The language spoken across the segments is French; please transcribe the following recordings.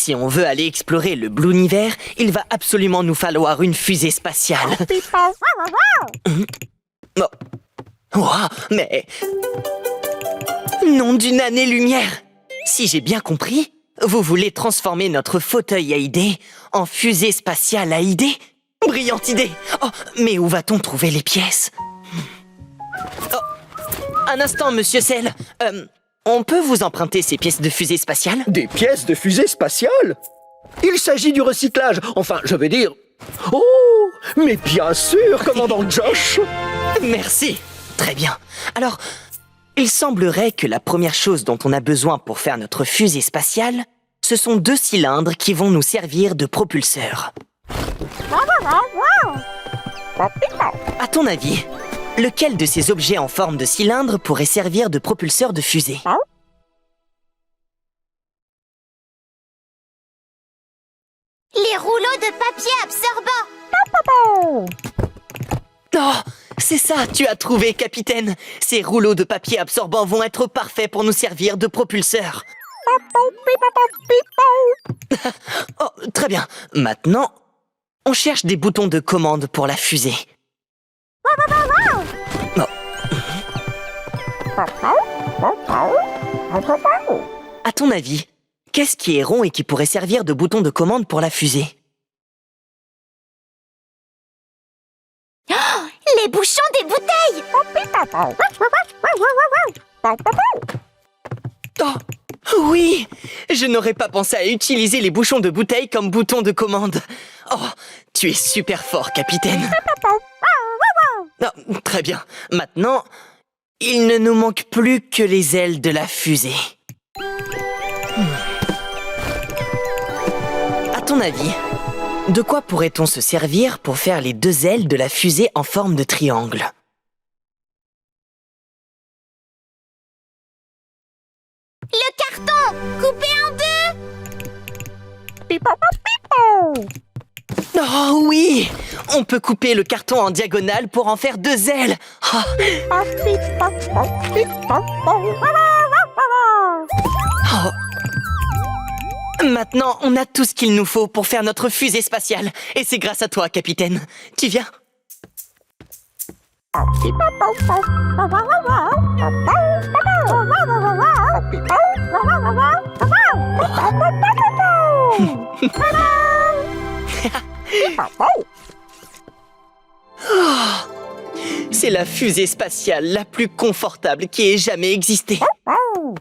Si on veut aller explorer le Blounivers, il va absolument nous falloir une fusée spatiale. Oh. Oh, mais... Nom d'une année-lumière! Si j'ai bien compris, vous voulez transformer notre fauteuil à idées en fusée spatiale à idées? Brillante idée! Oh, mais où va-t-on trouver les pièces? Oh, un instant, monsieur Cell. On peut vous emprunter ces pièces de fusée spatiale? Des pièces de fusée spatiale? Il s'agit du recyclage. Enfin, je veux dire... Oh, mais bien sûr, commandant Josh. Merci. Très bien. Alors, il semblerait que la première chose dont on a besoin pour faire notre fusée spatiale, ce sont 2 cylindres qui vont nous servir de propulseurs. À ton avis, lequel de ces objets en forme de cylindre pourrait servir de propulseur de fusée? Les rouleaux de papier absorbant. Oh, c'est ça, tu as trouvé, capitaine. Ces rouleaux de papier absorbant vont être parfaits pour nous servir de propulseurs. Oh, très bien. Maintenant, on cherche des boutons de commande pour la fusée. Oh. À ton avis, qu'est-ce qui est rond et qui pourrait servir de bouton de commande pour la fusée? Oh, les bouchons des bouteilles. Oh, oui! Je n'aurais pas pensé à utiliser les bouchons de bouteille comme bouton de commande. Oh, tu es super fort, capitaine. Oh, très bien. Maintenant, il ne nous manque plus que les ailes de la fusée. À ton avis, de quoi pourrait-on se servir pour faire les 2 ailes de la fusée en forme de triangle? Le carton coupé en 2. Oh oui! On peut couper le carton en diagonale pour en faire 2 ailes. Oh. Oh. Maintenant, on a tout ce qu'il nous faut pour faire notre fusée spatiale. Et c'est grâce à toi, capitaine. Tu viens? Oh, c'est la fusée spatiale la plus confortable qui ait jamais existé. Oh.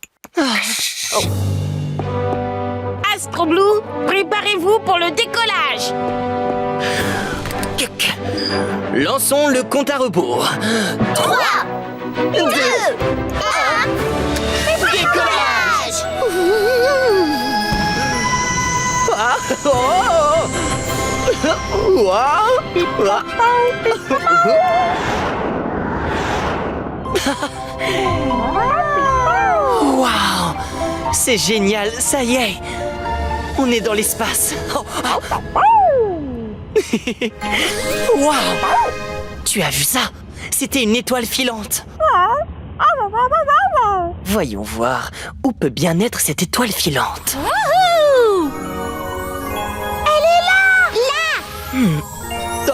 Astro Blue, préparez-vous pour le décollage. Lançons le compte à rebours. 3, 2, 1. Décollage! Ah, oh, Waouh! C'est génial, ça y est! On est dans l'espace! Oh, oh. Waouh! Tu as vu ça? C'était une étoile filante! Voyons voir, où peut bien être cette étoile filante? Wouhou! Elle est là! Oh,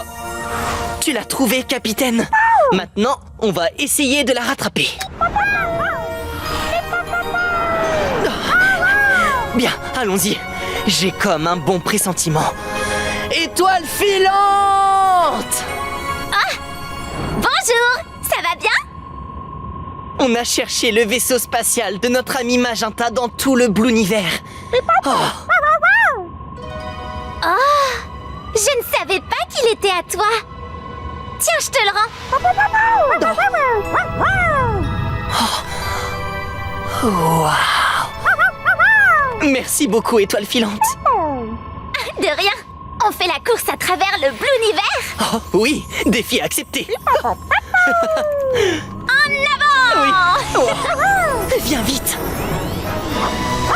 tu l'as trouvée, capitaine! Maintenant, on va essayer de la rattraper. Oh, bien, allons-y. J'ai comme un bon pressentiment. Étoile filante! Bonjour! Ça va bien? On a cherché le vaisseau spatial de notre ami Magenta dans tout le Blounivers. Oh, Oh! Je ne savais pas qu'il était à toi! Tiens, je te le rends! waouh! Merci beaucoup, étoile filante. De rien! On fait la course à travers le Blounivers! Oh oui, défi accepté. En avant! Oui. Oh. Viens vite. Oh.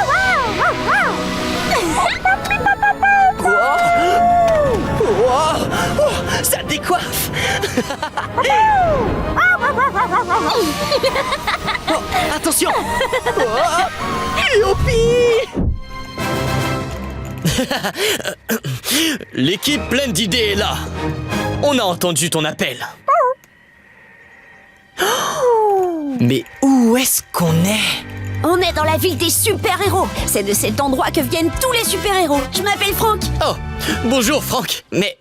Oh. Oh. Ça décoiffe. Oh, attention. Oh. Youpi. L'équipe pleine d'idées est là. On a entendu ton appel. Mais où est-ce qu'on est? On est dans la ville des super-héros. C'est de cet endroit que viennent tous les super-héros. Je m'appelle Franck. Oh, bonjour Franck. Mais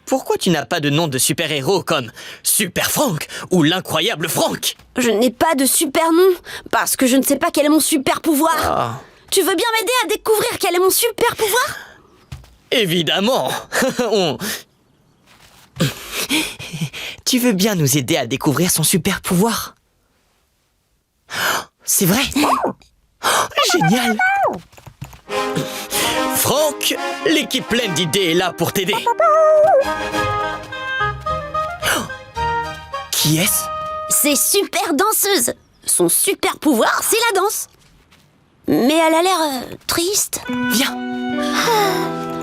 pourquoi tu n'as pas de nom de super-héros comme Super Franck ou l'incroyable Franck. Je n'ai pas de super nom parce que je ne sais pas quel est mon super pouvoir. Ah. Tu veux bien m'aider à découvrir quel est mon super pouvoir? Évidemment. Tu veux bien nous aider à découvrir son super pouvoir? C'est vrai? Génial! Franck, l'équipe pleine d'idées est là pour t'aider. Qui est-ce? C'est super danseuse. Son super pouvoir, c'est la danse. Mais elle a l'air triste. Viens!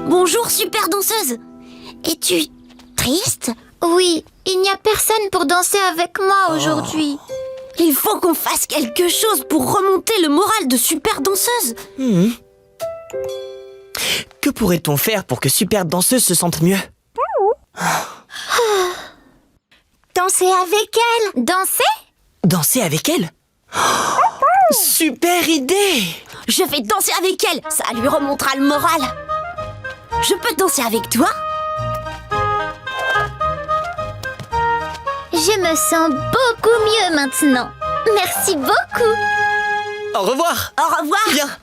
Bonjour super danseuse. Es-tu triste? Oui, il n'y a personne pour danser avec moi aujourd'hui. Il faut qu'on fasse quelque chose pour remonter le moral de super danseuse. Que pourrait-on faire pour que Super Danseuse se sente mieux? Danser avec elle. Danser? Danser avec elle? Super idée! Je vais danser avec elle, ça lui remontera le moral. Je peux danser avec toi? Je me sens beaucoup mieux maintenant. Merci beaucoup. Au revoir. Au revoir. Viens.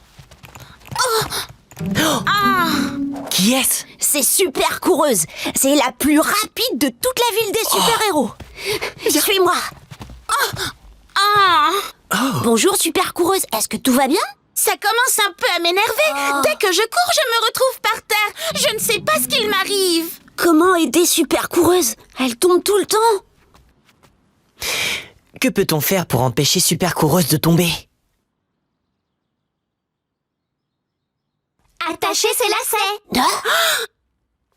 Qui est-ce? C'est Super Coureuse. C'est la plus rapide de toute la ville des super-héros. Suis-moi. Bonjour Super Coureuse, est-ce que tout va bien? Ça commence un peu à m'énerver. Dès que je cours, je me retrouve par terre. Je ne sais pas ce qu'il m'arrive. Comment aider Super Coureuse? Elle tombe tout le temps. Que peut-on faire pour empêcher Super Coureuse de tomber? Attacher ses lacets.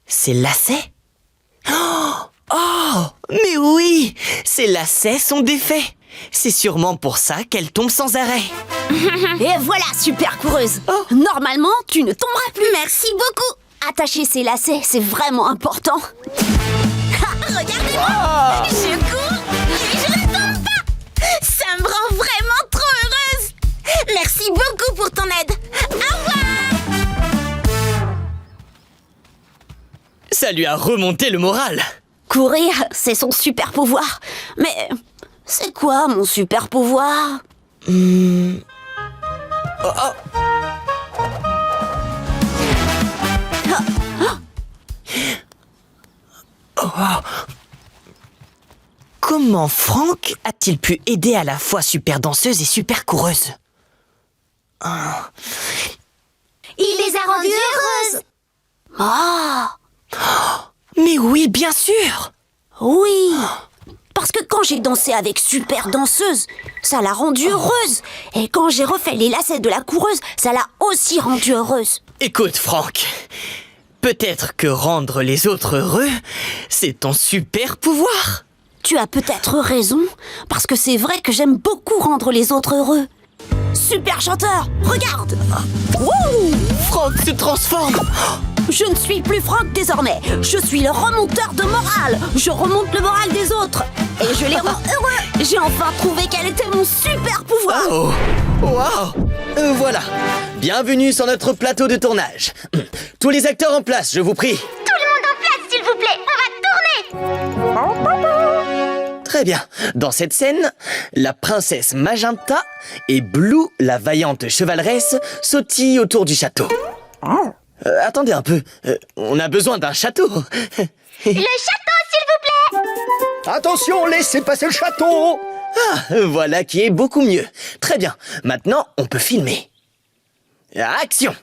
Ses lacets? Oh! Mais oui! Ses lacets sont défaits. C'est sûrement pour ça qu'elle tombe sans arrêt. Et voilà Super Coureuse. Normalement, tu ne tomberas plus. Merci beaucoup. Attacher ses lacets, c'est vraiment important. Regardez-moi. Je cours et je ne tombe pas. Ça me rend vraiment trop heureuse. Merci beaucoup pour ton aide. Au revoir. Ça lui a remonté le moral. Courir, c'est son super pouvoir. Mais c'est quoi mon super pouvoir? Comment Franck a-t-il pu aider à la fois Super Danseuse et Super Coureuse? Il les a rendues heureuses. Mais oui, bien sûr! Oui. Parce que quand j'ai dansé avec Super Danseuse, ça l'a rendue heureuse. Et quand j'ai refait les lacets de la coureuse, ça l'a aussi rendue heureuse. Écoute Franck, peut-être que rendre les autres heureux, c'est ton super pouvoir. Tu as peut-être raison, parce que c'est vrai que j'aime beaucoup rendre les autres heureux. Super chanteur, regarde! Wouh! Franck se transforme! Je ne suis plus Franck désormais. Je suis le remonteur de morale. Je remonte le moral des autres. Et je les rends heureux. J'ai enfin trouvé quel était mon super pouvoir. Oh, wow. Voilà, bienvenue sur notre plateau de tournage. Tous les acteurs en place, je vous prie. Tout le monde en place, s'il vous plaît. On va tourner. Très bien. Dans cette scène, la princesse Magenta et Blue, la vaillante chevaleresse, sautillent autour du château. Attendez un peu, on a besoin d'un château. Le château, s'il vous plaît. Attention, laissez passer le château. Voilà qui est beaucoup mieux. Très bien, maintenant on peut filmer. Action!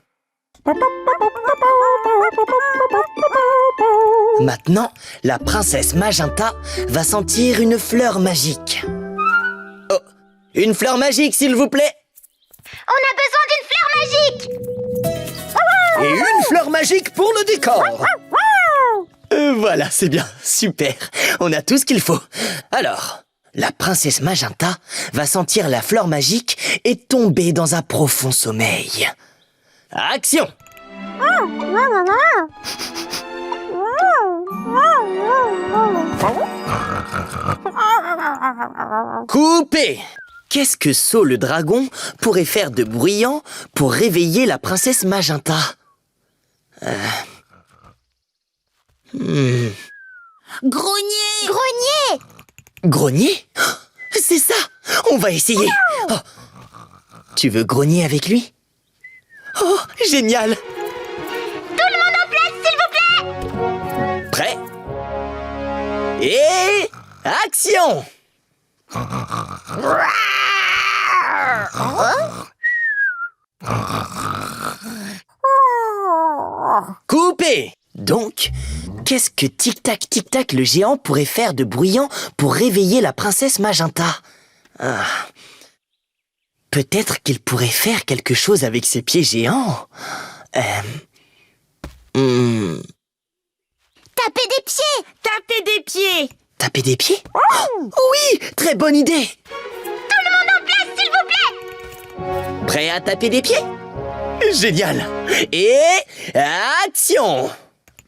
Maintenant, la princesse Magenta va sentir une fleur magique. Oh, une fleur magique, s'il vous plaît. On a besoin d'une fleur magique. Et une fleur magique pour le décor. Voilà, c'est bien, super. On a tout ce qu'il faut. Alors, la princesse Magenta va sentir la fleur magique et tomber dans un profond sommeil. Action! Coupé! Qu'est-ce que So le dragon pourrait faire de bruyant pour réveiller la princesse Magenta? Grognier! Grognier! Grogner? C'est ça! On va essayer! Oh. Tu veux grogner avec lui? Oh, génial! Tout le monde en place, s'il vous plaît! Prêt? Et... action! Coupé! Donc, qu'est-ce que Tic-Tac le géant pourrait faire de bruyant pour réveiller la princesse Magenta? Peut-être qu'il pourrait faire quelque chose avec ses pieds géants. Taper des pieds! Taper des pieds! Taper des pieds? Oh, oui! Très bonne idée! Tout le monde en place, s'il vous plaît! Prêt à taper des pieds? Génial! Et... action!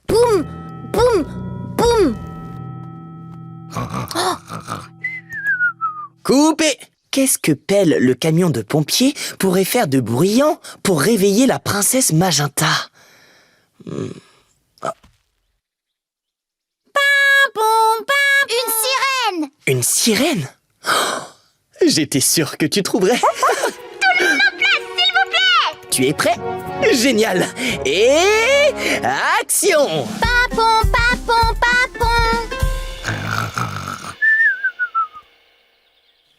Boum! Boum! Boum! Coupé! Qu'est-ce que pèle le camion de pompiers pourrait faire de bruyant pour réveiller la princesse Magenta? Une sirène! Une sirène? Oh, j'étais sûr que tu trouverais. Tout le monde en place, s'il vous plaît! Tu es prêt? Génial! Et... action! Papon, papon, papon!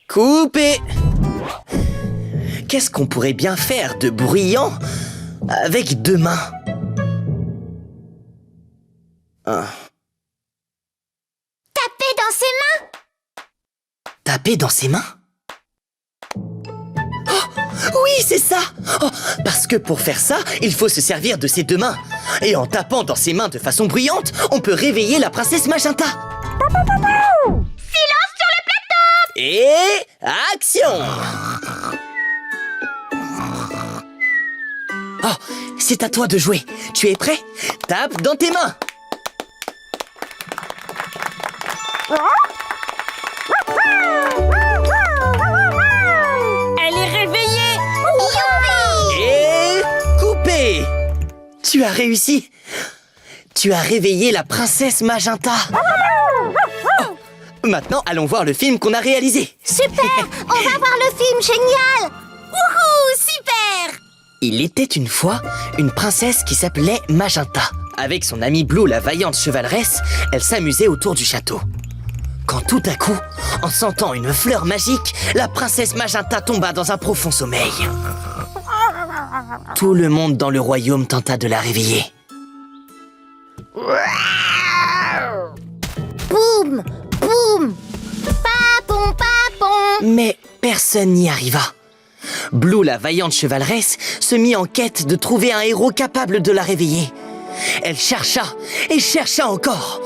Coupé! Qu'est-ce qu'on pourrait bien faire de bruyant avec deux mains? Taper dans ses mains! Taper dans ses mains? Oh, oui, c'est ça! Oh, parce que pour faire ça, il faut se servir de ses deux mains. Et en tapant dans ses mains de façon bruyante, on peut réveiller la princesse Magenta. Silence sur le plateau! Et... action! Oh, c'est à toi de jouer. Tu es prêt? Tape dans tes mains. Elle est réveillée! Et... coupé! Tu as réussi. Tu as réveillé la princesse Magenta. Oh, maintenant, allons voir le film qu'on a réalisé. Super! On va voir le film, génial! Wouhou! Super! Il était une fois une princesse qui s'appelait Magenta. Avec son amie Blue, la vaillante chevaleresse, elle s'amusait autour du château. Quand tout à coup, en sentant une fleur magique, la princesse Magenta tomba dans un profond sommeil. Tout le monde dans le royaume tenta de la réveiller. Boum! Boum! Papon, papon! Mais personne n'y arriva. Blue, la vaillante chevaleresse, se mit en quête de trouver un héros capable de la réveiller. Elle chercha et chercha encore.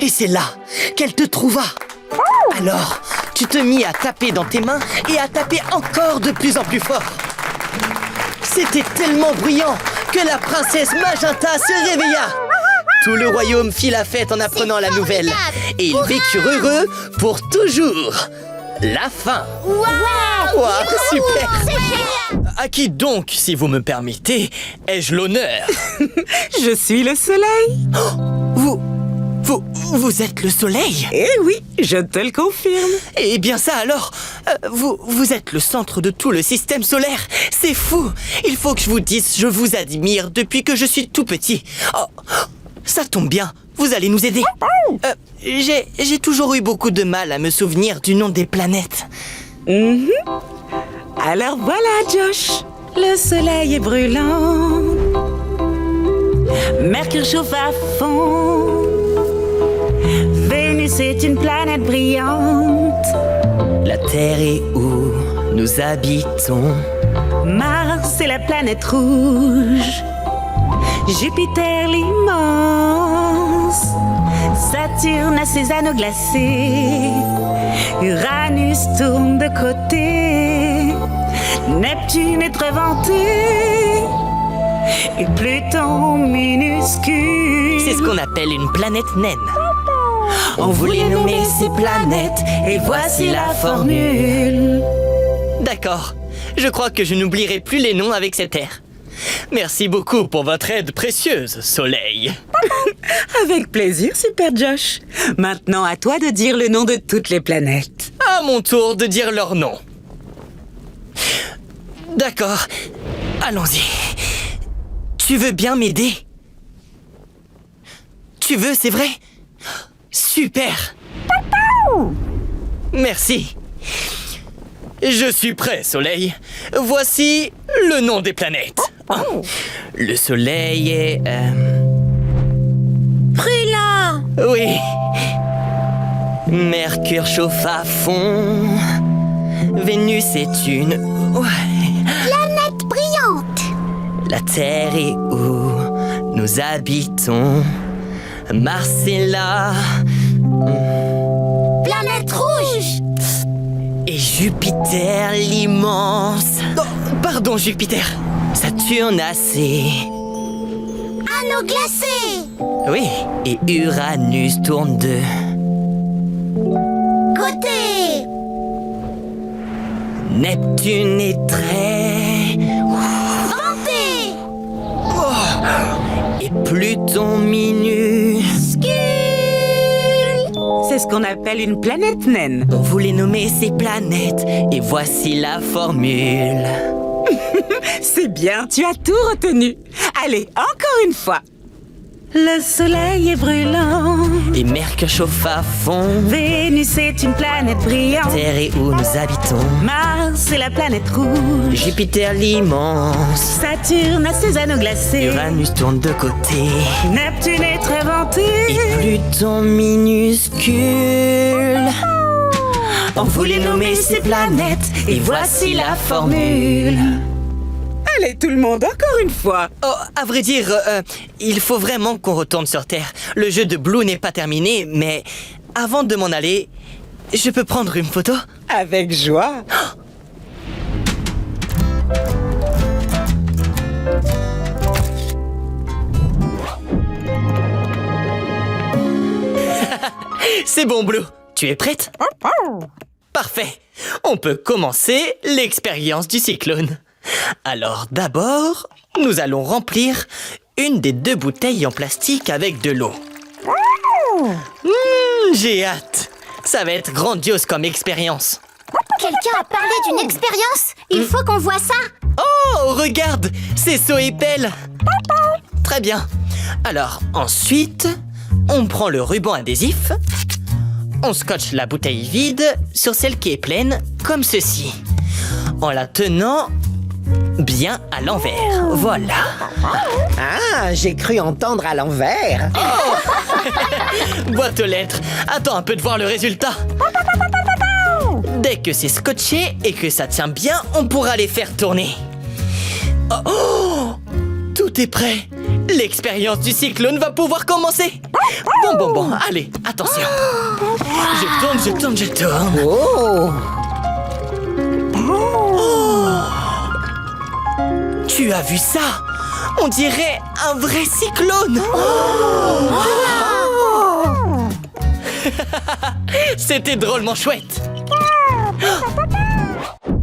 Et c'est là qu'elle te trouva. Alors, tu te mis à taper dans tes mains et à taper encore de plus en plus fort. C'était tellement bruyant que la princesse Magenta se réveilla. Tout le royaume fit la fête en apprenant la nouvelle. Et ils vécurent heureux pour toujours. La fin. Wow, super. À qui donc, si vous me permettez, ai-je l'honneur? Je suis le soleil. Vous êtes le soleil? Eh oui, je te le confirme. Eh bien ça alors, vous êtes le centre de tout le système solaire. C'est fou. Il faut que je vous dise, je vous admire depuis que je suis tout petit. Oh, ça tombe bien, vous allez nous aider. J'ai toujours eu beaucoup de mal à me souvenir du nom des planètes. Alors voilà, Josh. Le soleil est brûlant. Mercure chauffe à fond. Vénus est une planète brillante. La Terre est où nous habitons. Mars est la planète rouge. Jupiter l'immense. Saturne a ses anneaux glacés. Uranus tourne de côté. Neptune est très vanté. et Pluton minuscule. C'est ce qu'on appelle une planète naine. On voulait nommer ces planètes et voici la formule. D'accord. Je crois que je n'oublierai plus les noms avec cet air. Merci beaucoup pour votre aide précieuse, Soleil. Avec plaisir, Super Josh. Maintenant, à toi de dire le nom de toutes les planètes. À mon tour de dire leur nom. D'accord. Allons-y. Tu veux bien m'aider? Tu veux, c'est vrai? Super. Merci. Je suis prêt, Soleil. Voici le nom des planètes. Le Soleil est... Brûlant. Oui. Mercure chauffe à fond. Vénus est une... Ouais. Planète brillante. La Terre est où nous habitons. Mars est là. Planète rouge. Et Jupiter l'immense. Oh, pardon, Jupiter. Saturne assez. Anneau glacé. Oui, et Uranus tourne de... Côté. Neptune est très... Vanté. Et Pluton minuscule. C'est ce qu'on appelle une planète naine. On voulait nommer ces planètes, et voici la formule. C'est bien, tu as tout retenu. Allez, encore une fois. Le soleil est brûlant. Et Mercure chauffe à fond. Vénus est une planète brillante. Terre est où nous habitons. Mars est la planète rouge. Jupiter l'immense. Saturne a ses anneaux glacés. Uranus tourne de côté. Neptune est très vanté. Et Pluton minuscule. On voulait nommer ces planètes et voici la formule. Allez, tout le monde, encore une fois. Oh, à vrai dire, il faut vraiment qu'on retourne sur Terre. Le jeu de Blue n'est pas terminé, mais avant de m'en aller, je peux prendre une photo? Avec joie. C'est bon, Blue. Tu es prête? Parfait. On peut commencer l'expérience du cyclone. Alors d'abord, nous allons remplir une des 2 bouteilles en plastique avec de l'eau. J'ai hâte. Ça va être grandiose comme expérience. Quelqu'un a parlé d'une expérience. Il faut qu'on voit ça. Oh, regarde, c'est Soépel. Très bien. Alors, ensuite, on prend le ruban adhésif, on scotche la bouteille vide sur celle qui est pleine, comme ceci, en la tenant bien à l'envers. Voilà. Ah, j'ai cru entendre à l'envers. Boîte aux lettres. Attends un peu de voir le résultat. Dès que c'est scotché et que ça tient bien, on pourra les faire tourner. Oh, oh, tout est prêt. L'expérience du cyclone va pouvoir commencer. Bon, allez, attention. Je tourne. Oh, Tu as vu ça? On dirait un vrai cyclone. C'était drôlement chouette.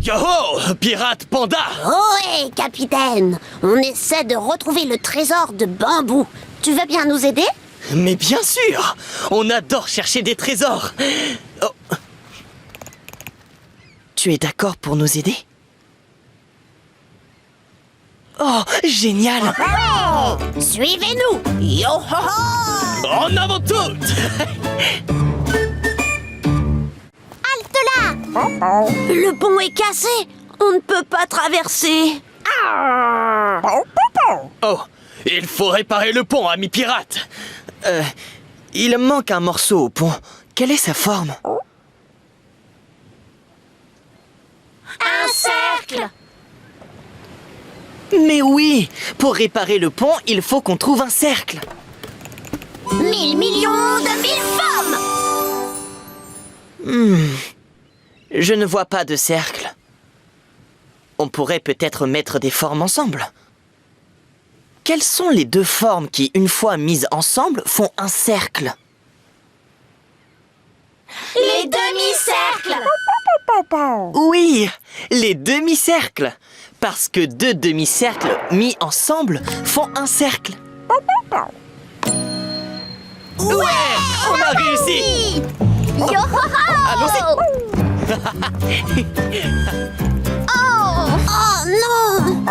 Yo-ho, pirate panda! Ohé, capitaine. On essaie de retrouver le trésor de bambou. Tu veux bien nous aider? Mais bien sûr! On adore chercher des trésors! Oh. Tu es d'accord pour nous aider? Oh, génial! Ouais. Suivez-nous. Yo-ho-ho. En avant toutes! Halte là. Le pont est cassé. On ne peut pas traverser. Oh, il faut réparer le pont, ami pirate! Il manque un morceau au pont. Quelle est sa forme? Un cercle. Mais oui! Pour réparer le pont, il faut qu'on trouve un cercle. 1000 millions de 1000 formes. Je ne vois pas de cercle. On pourrait peut-être mettre des formes ensemble. Quelles sont les deux formes qui, une fois mises ensemble, font un cercle? Les demi-cercles. Oui, les demi-cercles. Parce que deux demi-cercles mis ensemble font un cercle. Ouais, on a réussi. Allons-y.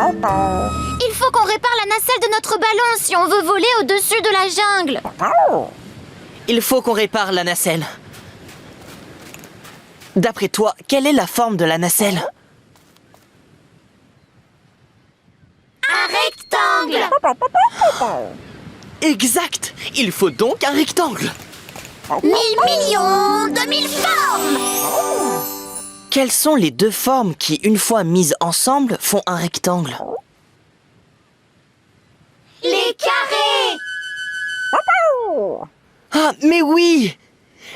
Oh non! Il faut qu'on répare la nacelle de notre ballon si on veut voler au-dessus de la jungle. Il faut qu'on répare la nacelle. D'après toi, quelle est la forme de la nacelle? Un rectangle. Exact. Il faut donc un rectangle. 1000 millions de 1000 formes. Quelles sont les deux formes qui, une fois mises ensemble, font un rectangle? Les carrés. Ah, mais oui!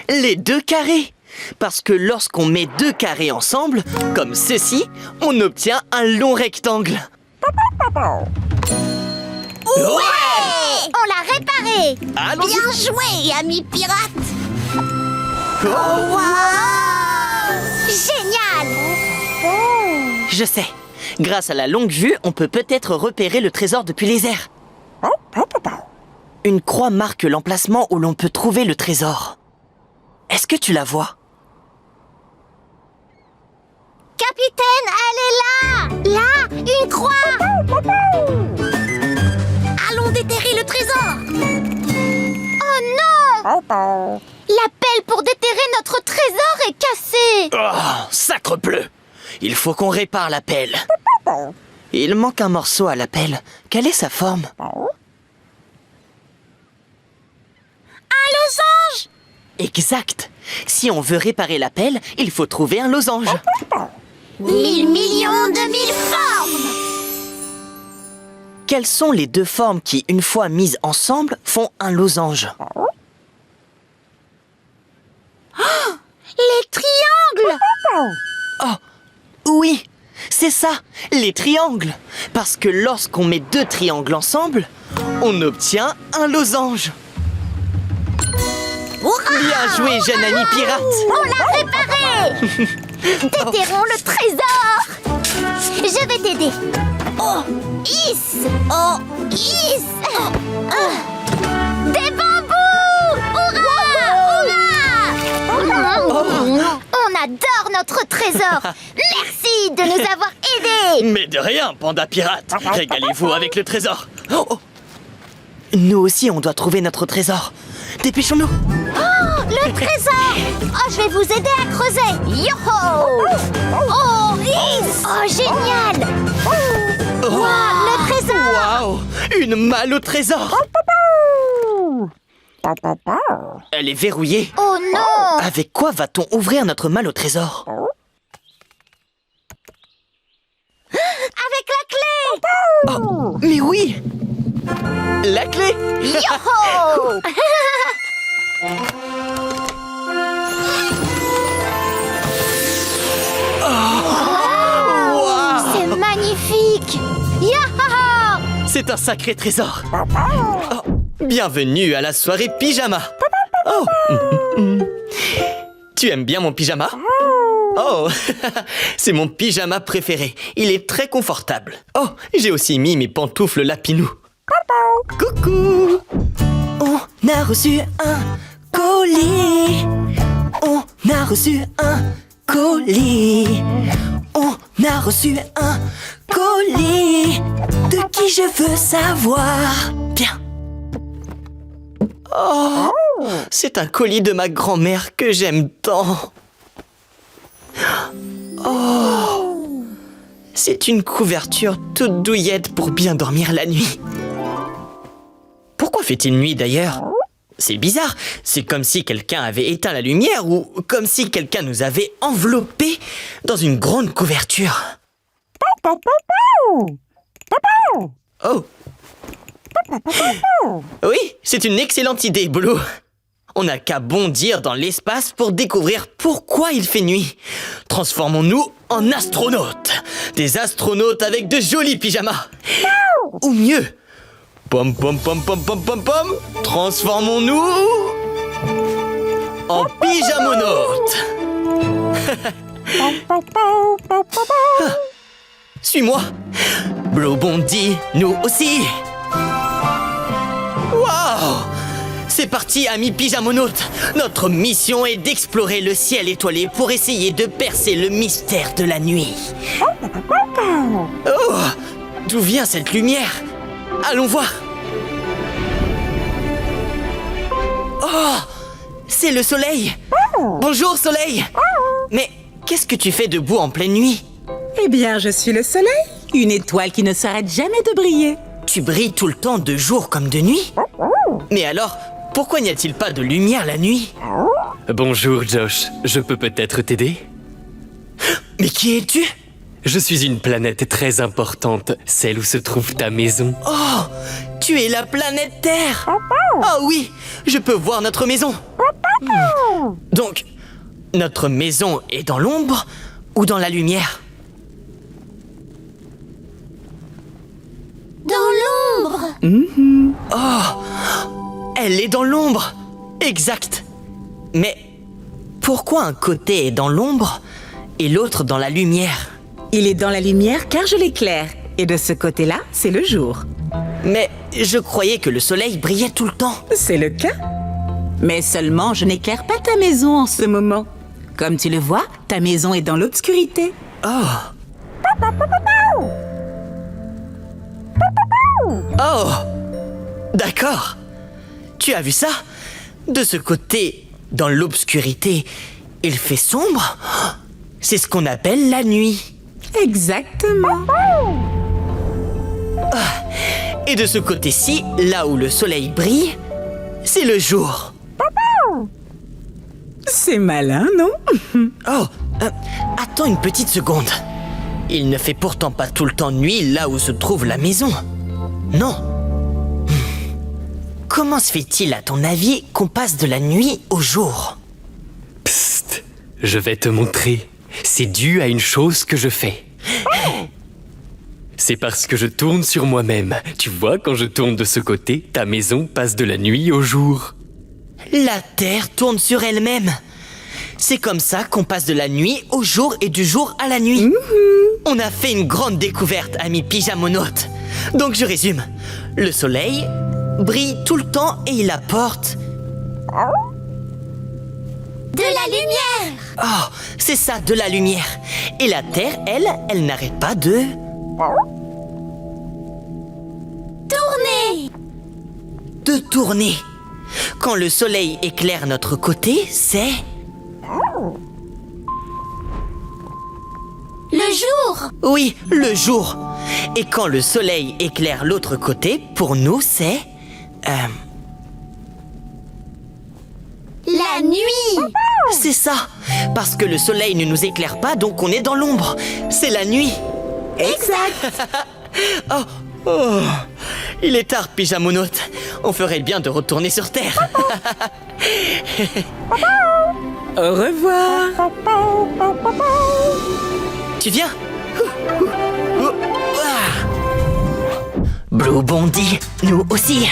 Les deux carrés! Parce que lorsqu'on met deux carrés ensemble, comme ceci, on obtient un long rectangle. Ouais! On l'a réparé. Allons-y. Bien joué, ami pirate. Oh, Génial. je sais. Grâce à la longue vue, on peut peut-être repérer le trésor depuis les airs. Une croix marque l'emplacement où l'on peut trouver le trésor. Est-ce que tu la vois? Capitaine, elle est là. Là, une croix. Allons déterrer le trésor. Oh non! La pelle pour déterrer notre trésor est cassée. Oh, sacrebleu! Il faut qu'on répare la pelle. Il manque un morceau à la pelle. Quelle est sa forme? Un losange. Exact. Si on veut réparer la pelle, il faut trouver un losange. 1000 millions de 1000 formes. Quelles sont les deux formes qui, une fois mises ensemble, font un losange? Les triangles. Oh, oui, c'est ça, les triangles. Parce que lorsqu'on met deux triangles ensemble, on obtient un losange. Bien joué, jeune ami pirate. On l'a réparé. Déterrons le trésor. Je vais t'aider. Oh, is. Oh, is. Des bambous. Hurrah. On adore notre trésor. Merci de nous avoir aidés. Mais de rien, panda pirate. Régalez-vous avec le trésor. Oh, oh. Nous aussi, on doit trouver notre trésor. Dépêchons-nous. Le trésor. Oh, je vais vous aider à creuser. Yo-ho. Oh, is. Oh, génial. Wow, le trésor. Waouh, une malle au trésor. Elle est verrouillée. Oh non. Avec quoi va-t-on ouvrir notre malle au trésor? Avec la clé. Oh, mais oui! La clé! Yo-ho. Wow! C'est magnifique. Yaha. C'est un sacré trésor. Oh, bienvenue à la soirée pyjama. Oh. Tu aimes bien mon pyjama? Oh, c'est mon pyjama préféré. Il est très confortable. Oh, j'ai aussi mis mes pantoufles Lapinou. Coucou! On a reçu un colis. On a reçu un colis. On a reçu un colis. De qui je veux savoir? Bien. Oh, c'est un colis de ma grand-mère que j'aime tant. Oh, c'est une couverture toute douillette pour bien dormir la nuit. Pourquoi fait-il nuit d'ailleurs? C'est bizarre, c'est comme si quelqu'un avait éteint la lumière ou comme si quelqu'un nous avait enveloppés dans une grande couverture. Oh. Oui, c'est une excellente idée, Blue. On n'a qu'à bondir dans l'espace pour découvrir pourquoi il fait nuit. Transformons-nous en astronautes. Des astronautes avec de jolis pyjamas. Ou mieux, Pom pom pom pom pom pom pom. Transformons-nous en pyjamonautes. Suis-moi. Blue bondit, nous aussi. Waouh! C'est parti, amis pyjamonautes. Notre mission est d'explorer le ciel étoilé pour essayer de percer le mystère de la nuit. Oh! D'où vient cette lumière? Allons voir. Oh! C'est le soleil. Bonjour, soleil. Mais qu'est-ce que tu fais debout en pleine nuit? Eh bien, je suis le soleil, une étoile qui ne s'arrête jamais de briller. Tu brilles tout le temps de jour comme de nuit? Mais alors, pourquoi n'y a-t-il pas de lumière la nuit? Bonjour Josh, je peux peut-être t'aider? Mais qui es-tu? Je suis une planète très importante, celle où se trouve ta maison. Oh, tu es la planète Terre. Ah oui, je peux voir notre maison. Donc, notre maison est dans l'ombre ou dans la lumière? Dans l'ombre. Oh, elle est dans l'ombre. Exact. Mais pourquoi un côté est dans l'ombre et l'autre dans la lumière? Il est dans la lumière car je l'éclaire. Et de ce côté-là, c'est le jour. Mais je croyais que le soleil brillait tout le temps. C'est le cas. Mais seulement, je n'éclaire pas ta maison en ce moment. Comme tu le vois, ta maison est dans l'obscurité. Oh, d'accord. Tu as vu ça? De ce côté, dans l'obscurité, il fait sombre. C'est ce qu'on appelle la nuit. Exactement. Et de ce côté-ci, là où le soleil brille, c'est le jour. C'est malin, non? Oh, attends une petite seconde. Il ne fait pourtant pas tout le temps nuit là où se trouve la maison. Non. Comment se fait-il, à ton avis, qu'on passe de la nuit au jour? Psst, je vais te montrer. C'est dû à une chose que je fais. C'est parce que je tourne sur moi-même. Tu vois, quand je tourne de ce côté, ta maison passe de la nuit au jour. La Terre tourne sur elle-même. C'est comme ça qu'on passe de la nuit au jour et du jour à la nuit. On a fait une grande découverte, amis pyjamonautes. Donc je résume. Le soleil brille tout le temps et il apporte... De la lumière. Oh, c'est ça, de la lumière. Et la Terre, elle n'arrête pas de... Tournez. de tourner. Quand le soleil éclaire notre côté, c'est... Le jour. Oui, le jour. Et quand le soleil éclaire l'autre côté, pour nous, c'est... La nuit. C'est ça. Parce que le soleil ne nous éclaire pas, donc on est dans l'ombre. C'est la nuit. Exact. Oh, il est tard, pyjamonautes. On ferait bien de retourner sur Terre. Au revoir. Tu viens? Blue bondit, nous aussi.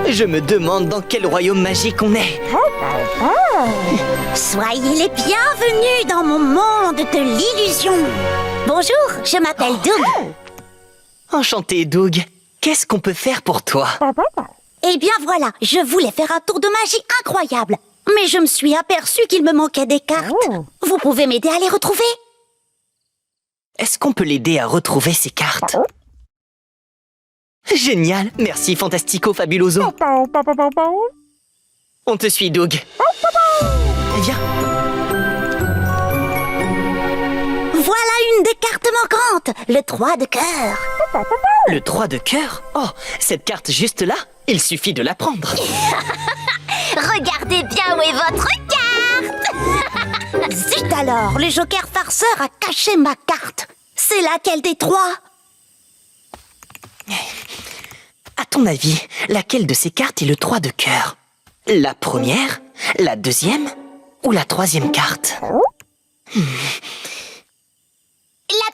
Je me demande dans quel royaume magique on est. Soyez les bienvenus dans mon monde de l'illusion. Bonjour, je m'appelle Doug. Enchanté, Doug. Qu'est-ce qu'on peut faire pour toi? Eh bien voilà, je voulais faire un tour de magie incroyable. Mais je me suis aperçue qu'il me manquait des cartes. Vous pouvez m'aider à les retrouver? Est-ce qu'on peut l'aider à retrouver ses cartes? Génial. Merci, Fantastico Fabuloso. On te suit, Doug. Viens. Voilà une des cartes manquantes, le 3 de cœur. Le 3 de cœur? Oh, cette carte juste là, il suffit de la prendre. Regardez bien où est votre carte. Zut alors, le joker farceur a caché ma carte. C'est laquelle des trois? À ton avis, laquelle de ces cartes est le 3 de cœur? La première, la deuxième ou la troisième carte? La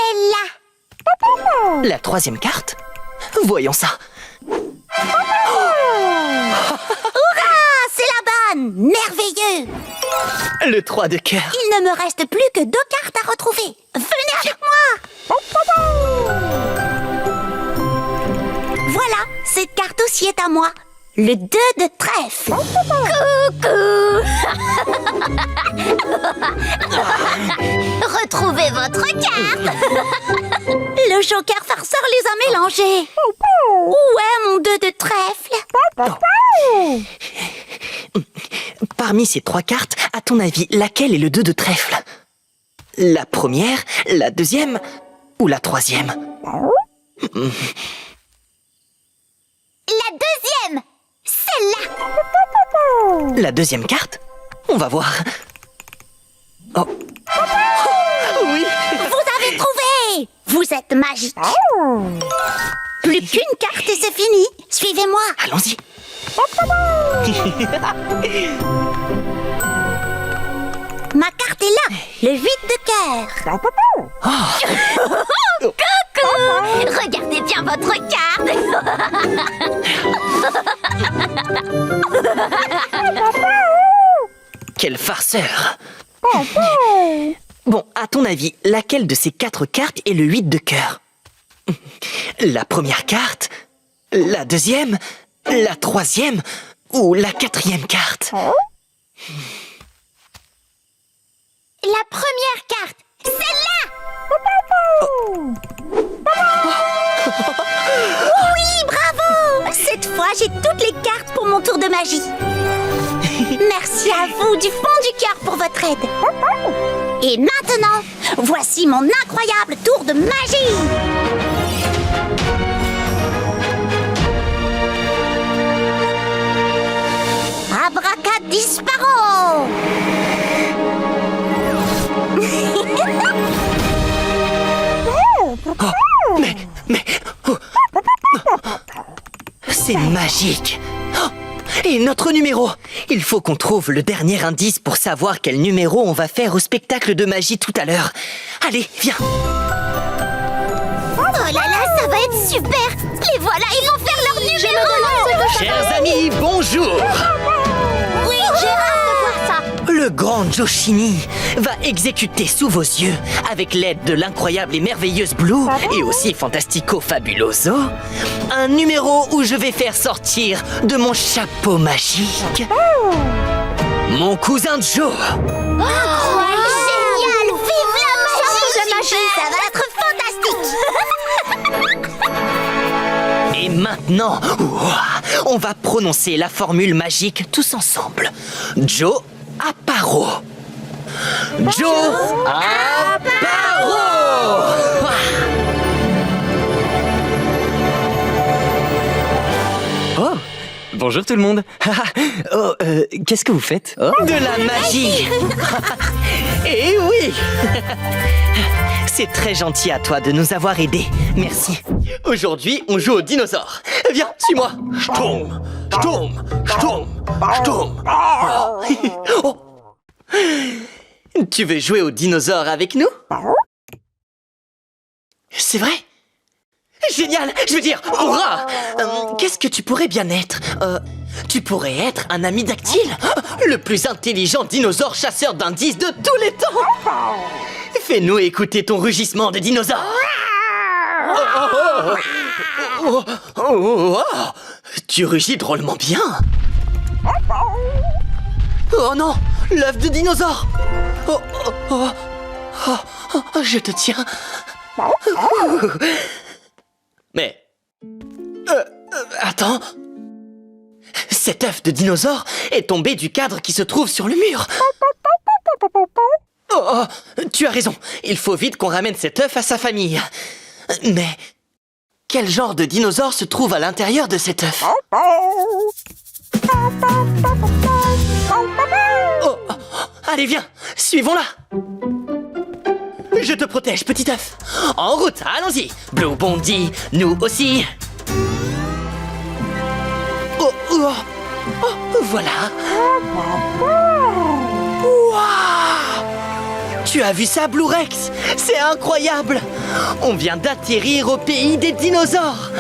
celle-là. La troisième carte? Voyons ça. Ah, c'est la bonne. Merveilleux. Le 3 de cœur. Il ne me reste plus que 2 cartes à retrouver. Venez avec moi. Voilà, cette carte aussi est à moi. Le 2 de trèfle. Coucou. Retrouvez votre carte. Le joker farceur les a mélangés. Où est mon 2 de trèfle? Parmi ces 3 cartes, à ton avis, laquelle est le 2 de trèfle? La première, la deuxième ou la troisième? La deuxième. Celle-là. La deuxième carte? On va voir. Oh. Oui. Vous avez trouvé. Vous êtes magique. Plus qu'une carte et c'est fini. Suivez-moi. Allons-y. Ma carte est là. Le 8 de cœur. Coucou. Regardez bien votre carte. Quel farceur. Bon, à ton avis, laquelle de ces 4 cartes est le 8 de cœur? La première carte? La deuxième? La troisième? Ou la quatrième carte? La première carte. Celle-là. Oui, bravo. Cette fois, j'ai toutes les cartes pour mon tour de magie. Merci à vous du fond du cœur pour votre aide. Et maintenant, voici mon incroyable tour de magie. Abracadisparo. C'est magique. Oh, et notre numéro. Il faut qu'on trouve le dernier indice pour savoir quel numéro on va faire au spectacle de magie tout à l'heure. Allez, viens. Oh là là, ça va être super. Les voilà, ils vont faire leur numéro. Chers amis, bonjour. Oui, j'ai hâte de voir ça. Le grand Joshini va exécuter sous vos yeux, avec l'aide de l'incroyable et merveilleuse Blue, et aussi Fantastico Fabuloso, un numéro où je vais faire sortir de mon chapeau magique mon cousin Joe. Génial. Vive la magie. Ça va être fantastique. Et maintenant, on va prononcer la formule magique tous ensemble. Joe Aparo. Joe Aparo. Oh, bonjour tout le monde. Oh, qu'est-ce que vous faites? Oh. De la magie. Eh oui. C'est très gentil à toi de nous avoir aidés. Merci. Aujourd'hui, on joue aux dinosaures. Viens, suis-moi. Schtroumpf, schtroumpf, schtroumpf, schtroumpf. Oh. Tu veux jouer aux dinosaures avec nous? C'est vrai? Génial! Je veux dire, hurrah! Qu'est-ce que tu pourrais bien être? Tu pourrais être un ami dactyle, le plus intelligent dinosaure chasseur d'indices de tous les temps! Fais-nous écouter ton rugissement de dinosaure! Tu rugis drôlement bien! Oh non! L'œuf de dinosaure! Je te tiens! Mais... attends... Cet œuf de dinosaure est tombé du cadre qui se trouve sur le mur. Oh, tu as raison. Il faut vite qu'on ramène cet œuf à sa famille. Mais... quel genre de dinosaure se trouve à l'intérieur de cet œuf? Oh, allez, viens, suivons-la. Je te protège, petit œuf. En route, allons-y. Blue bondit, nous aussi. Voilà. Waouh! Tu as vu ça, Blue Rex? C'est incroyable! On vient d'atterrir au pays des dinosaures!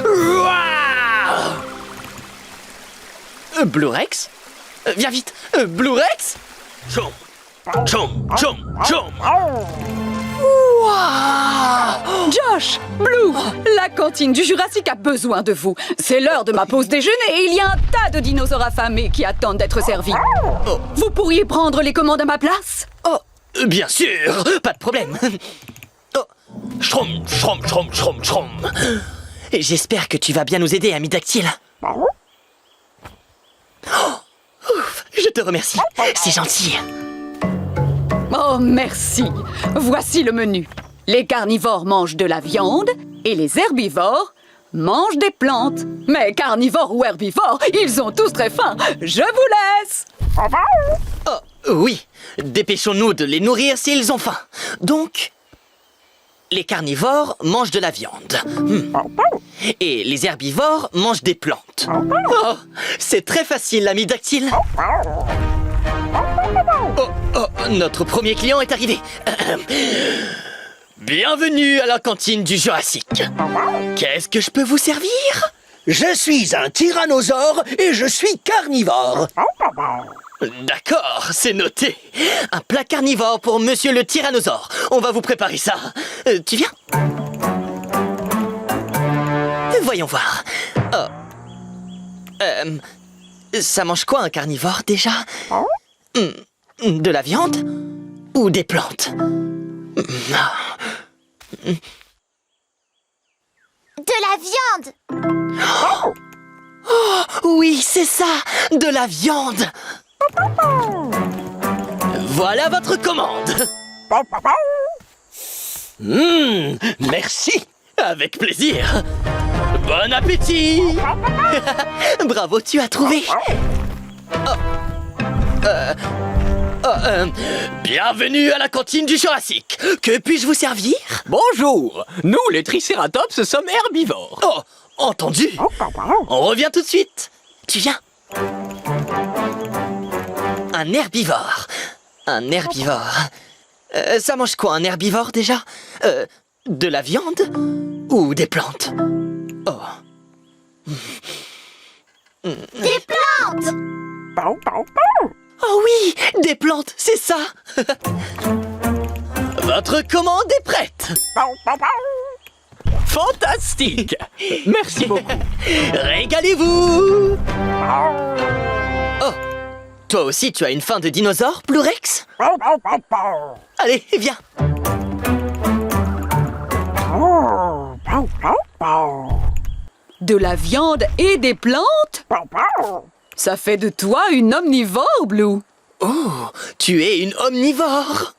Waouh! Blue Rex? Viens vite! Blue Rex? Chom, chom, chom, chom. Waouh! Josh, Blue, la cantine du Jurassique a besoin de vous. C'est l'heure de ma pause déjeuner et il y a un tas de dinosaures affamés qui attendent d'être servis. Vous pourriez prendre les commandes à ma place? Oh, bien sûr! Pas de problème! Oh. Chom, chom, chom, chom, chom. Et j'espère que tu vas bien nous aider, ami Dactyle. Oh, ouf, je te remercie, c'est gentil. Oh, merci. Voici le menu. Les carnivores mangent de la viande et les herbivores mangent des plantes. Mais carnivores ou herbivores, ils ont tous très faim. Je vous laisse. Oh, oui, dépêchons-nous de les nourrir s'ils ont faim. Donc, les carnivores mangent de la viande. Et les herbivores mangent des plantes. Oh, c'est très facile, l'ami Dactyle. Oh, notre premier client est arrivé. Bienvenue à la cantine du Jurassique. Qu'est-ce que je peux vous servir? Je suis un tyrannosaure et je suis carnivore. D'accord, c'est noté. Un plat carnivore pour monsieur le tyrannosaure. On va vous préparer ça. Tu viens? Voyons voir. Oh. Ça mange quoi un carnivore déjà? De la viande? Ou des plantes? De la viande. Oh, oui, c'est ça, de la viande. Voilà votre commande. Merci. Avec plaisir. Bon appétit. Bravo, tu as trouvé. Bienvenue à la cantine du Jurassique. Que puis-je vous servir? Bonjour. Nous, les tricératops, sommes herbivores. Oh, entendu. On revient tout de suite. Tu viens? Un herbivore. Un herbivore. Ça mange quoi, un herbivore, déjà? De la viande? Ou des plantes? Oh. Des plantes. Oh oui, des plantes, c'est ça. Votre commande est prête. Fantastique. Merci beaucoup. Régalez-vous. Oh, toi aussi tu as une faim de dinosaure, Blue Rex? Allez, viens. De la viande et des plantes? Ça fait de toi une omnivore, Blue. Oh, tu es une omnivore.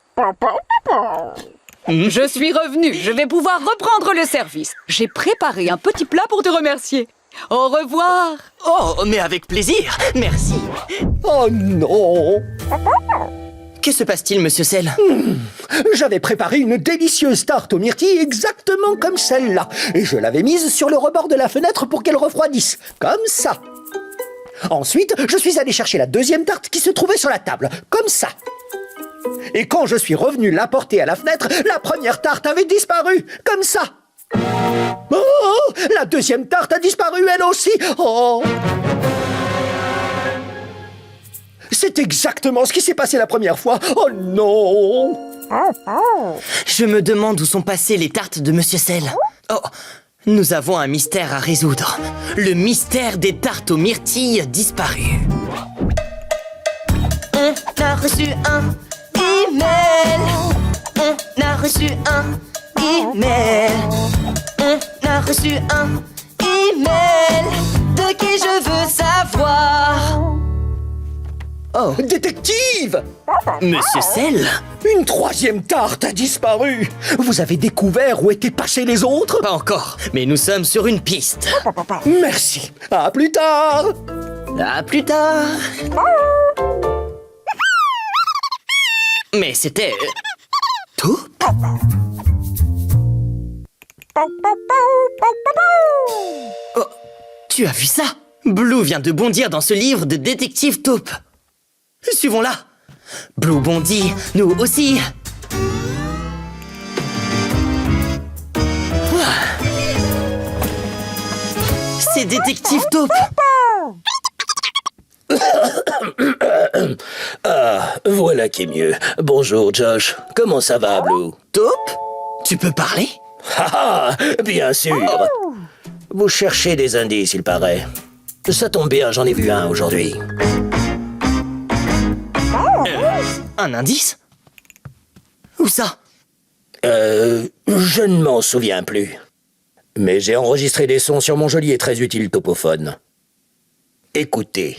Je suis revenue. Je vais pouvoir reprendre le service. J'ai préparé un petit plat pour te remercier. Au revoir. Oh, mais avec plaisir. Merci. Oh non. Que se passe-t-il, monsieur Sel? J'avais préparé une délicieuse tarte aux myrtilles exactement comme celle-là. Et je l'avais mise sur le rebord de la fenêtre pour qu'elle refroidisse. Comme ça. Ensuite, je suis allé chercher la deuxième tarte qui se trouvait sur la table. Comme ça. Et quand je suis revenu la porter à la fenêtre, la première tarte avait disparu. Comme ça. Oh, la deuxième tarte a disparu elle aussi. Oh. C'est exactement ce qui s'est passé la première fois. Oh non. Je me demande où sont passées les tartes de monsieur Sel. Oh, nous avons un mystère à résoudre. Le mystère des tartes aux myrtilles disparues. On a reçu un email. On a reçu un email. On a reçu un email. De qui je veux savoir. Oh, Détective! monsieur Sel? Une troisième tarte a disparu. Vous avez découvert où étaient passés les autres? Pas encore, mais nous sommes sur une piste. Merci. À plus tard. À plus tard. Mais c'était... tout? Oh, tu as vu ça? Blue vient de bondir dans ce livre de détective taupe. Suivons-la. Blue bondit, nous aussi. c'est Détective Taupe. Voilà qui est mieux. Bonjour, Josh. Comment ça va, Blue? Taupe? Tu peux parler? Ah, bien sûr. Vous cherchez des indices, il paraît. Ça tombe bien, j'en ai vu un aujourd'hui. Un indice? Où ça? Je ne m'en souviens plus. Mais j'ai enregistré des sons sur mon joli et très utile topophone. Écoutez.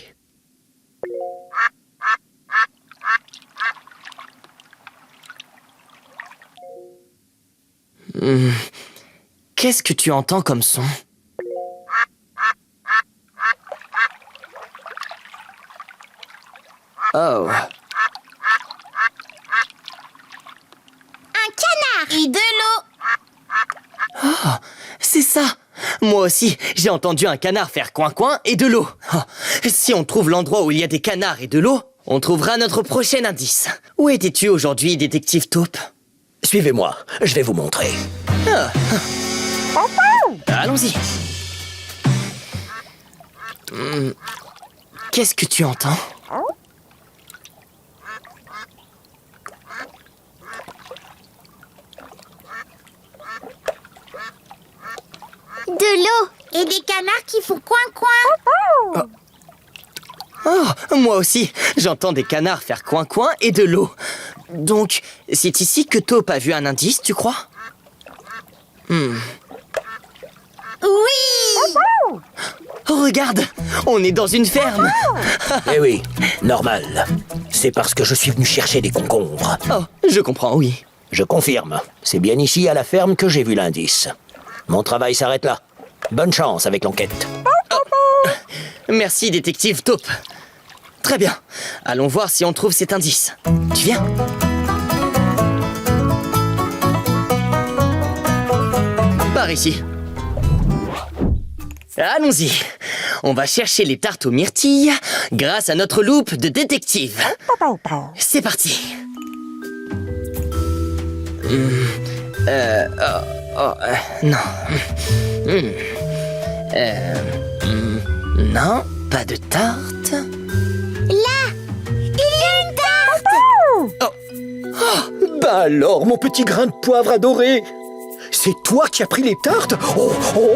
Qu'est-ce que tu entends comme son? Oh. Un canard et de l'eau. C'est ça. Moi aussi, j'ai entendu un canard faire coin-coin et de l'eau. Oh, si on trouve l'endroit où il y a des canards et de l'eau, on trouvera notre prochain indice. Où étais-tu aujourd'hui, Détective Taupe? Suivez-moi, je vais vous montrer. Allons-y. Qu'est-ce que tu entends? De l'eau et des canards qui font coin-coin. Oh, moi aussi, j'entends des canards faire coin-coin et de l'eau. Donc, c'est ici que Taupe a vu un indice, tu crois? Oui. Oh, regarde, on est dans une ferme. Eh oui, normal. C'est parce que je suis venu chercher des concombres. Oh, je comprends, oui. Je confirme, c'est bien ici à la ferme que j'ai vu l'indice. Mon travail s'arrête là. Bonne chance avec l'enquête. Merci, Détective Taupe. Très bien, allons voir si on trouve cet indice. Tu viens? Par ici. Allons-y. On va chercher les tartes aux myrtilles grâce à notre loupe de détective. C'est parti. Non. Non, pas de tarte. Là, il y a une tarte. Bah alors, mon petit grain de poivre adoré. C'est toi qui as pris les tartes? Oh, oh.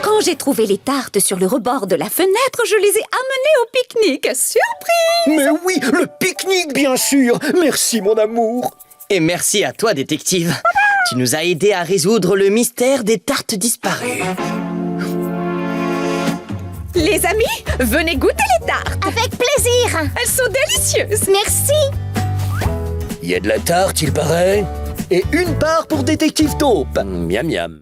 Quand j'ai trouvé les tartes sur le rebord de la fenêtre, je les ai amenées au pique-nique. Surprise! Mais oui, le pique-nique, bien sûr. Merci, mon amour. Et merci à toi, détective. Tu nous as aidés à résoudre le mystère des tartes disparues. Les amis, venez goûter les tartes. Avec plaisir. Elles sont délicieuses. Merci. Il y a de la tarte, il paraît. Et une part pour Détective Taupe. Miam miam.